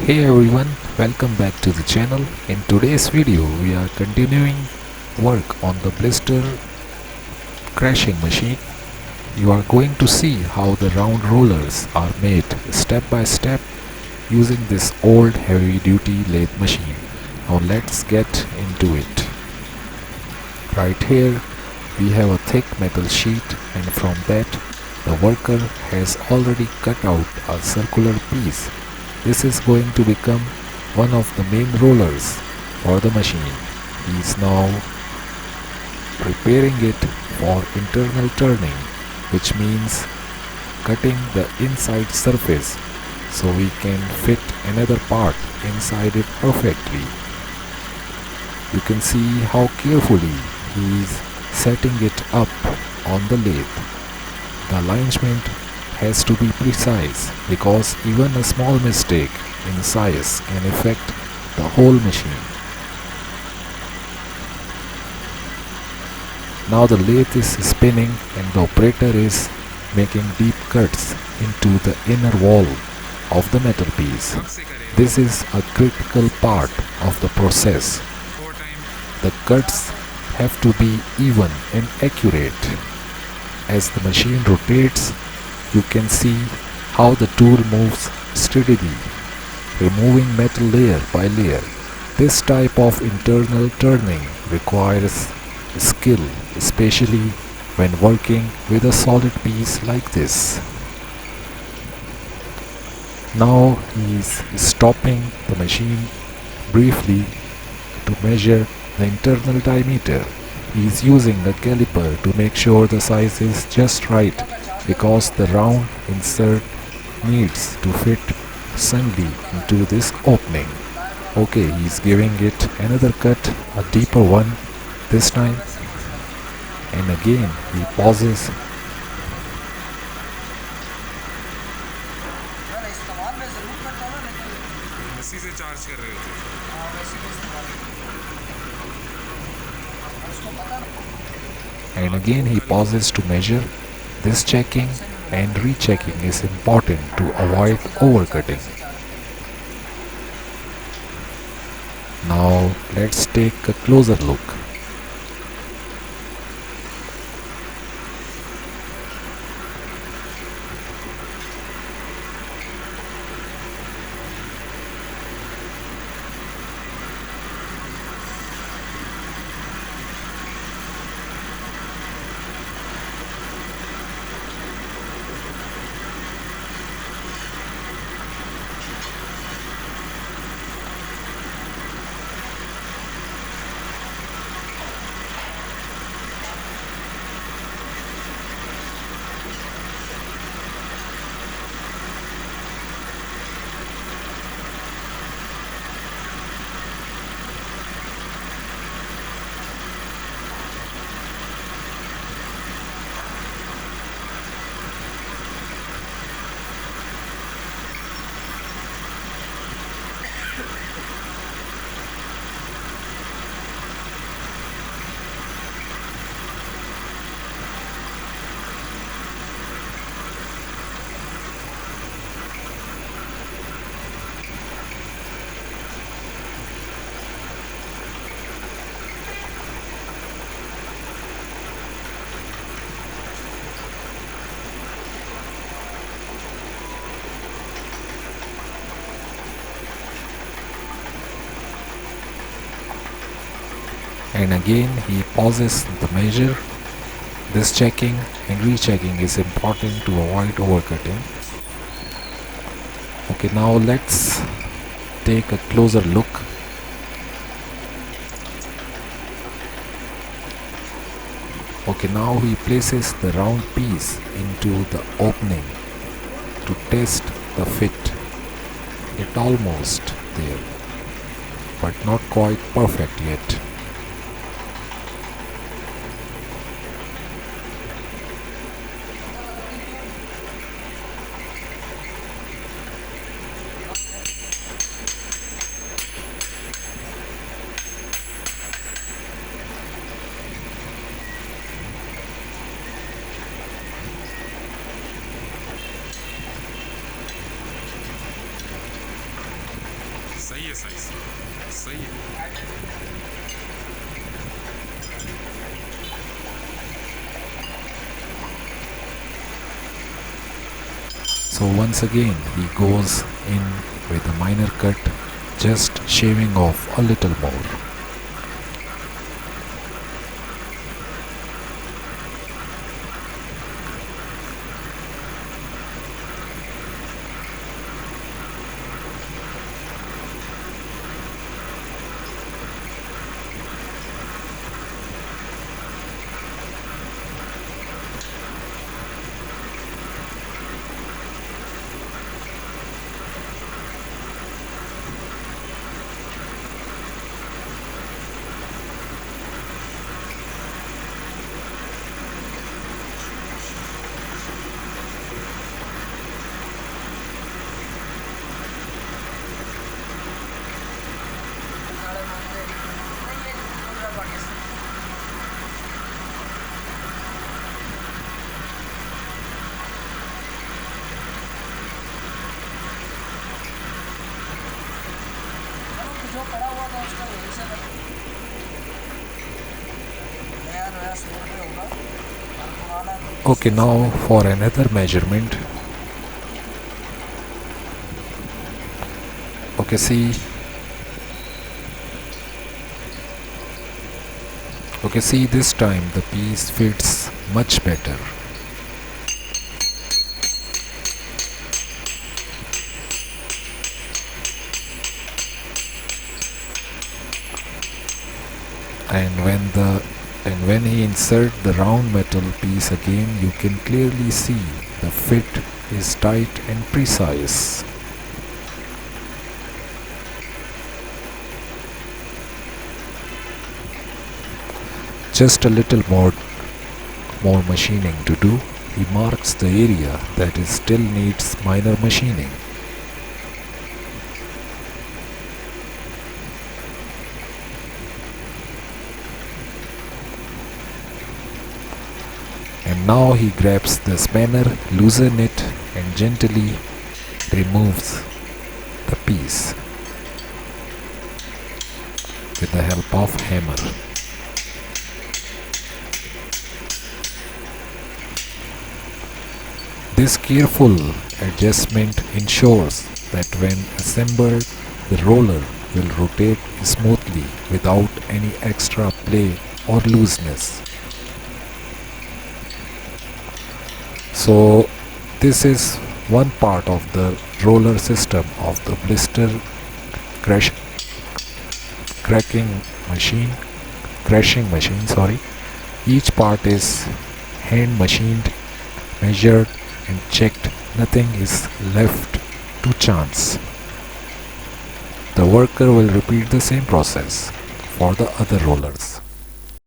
Hey everyone, welcome back to the channel. In today's video, we are continuing work on the Blister crashing machine. You are going to see how the round rollers are made step by step using this old heavy duty lathe machine. Now let's get into it. Right here, we have a thick metal sheet, and from that, the worker has already cut out a circular piece. This is going to become one of the main rollers for the machine. He is now preparing it for internal turning, which means cutting the inside surface so we can fit another part inside it perfectly. You can see how carefully he is setting it up on the lathe. The alignment has to be precise because even a small mistake in size can affect the whole machine. Now the lathe is spinning and the operator is making deep cuts into the inner wall of the metal piece. This is a critical part of the process. The cuts have to be even and accurate. As the machine rotates, you can see how the tool moves steadily, removing metal layer by layer. This type of internal turning requires skill, especially when working with a solid piece like this. Now he is stopping the machine briefly to measure the internal diameter. He is using a caliper to make sure the size is just right because the round insert needs to fit snugly into this opening. Okay, he is giving it another cut, a deeper one this time, and again he pauses and again he pauses to measure. This checking and rechecking is important to avoid overcutting. Now let's take a closer look. And again he pauses the measure. This checking and rechecking is important to avoid overcutting. Okay, now let's take a closer look. Okay, now he places the round piece into the opening to test the fit. It's almost there, but not quite perfect yet. So once again he goes in with a minor cut, just shaving off a little more. Okay, now for another measurement. Okay, see. Okay, see, this time the piece fits much better. And when he insert the round metal piece again, you can clearly see the fit is tight and precise. Just a little more machining to do. He marks the area that is still needs minor machining. And now he grabs the spanner, loosens it and gently removes the piece with the help of hammer. This careful adjustment ensures that when assembled, the roller will rotate smoothly without any extra play or looseness. So this is one part of the roller system of the blister crashing machine. Each part is hand machined, measured and checked. Nothing is left to chance. The worker will repeat the same process for the other rollers.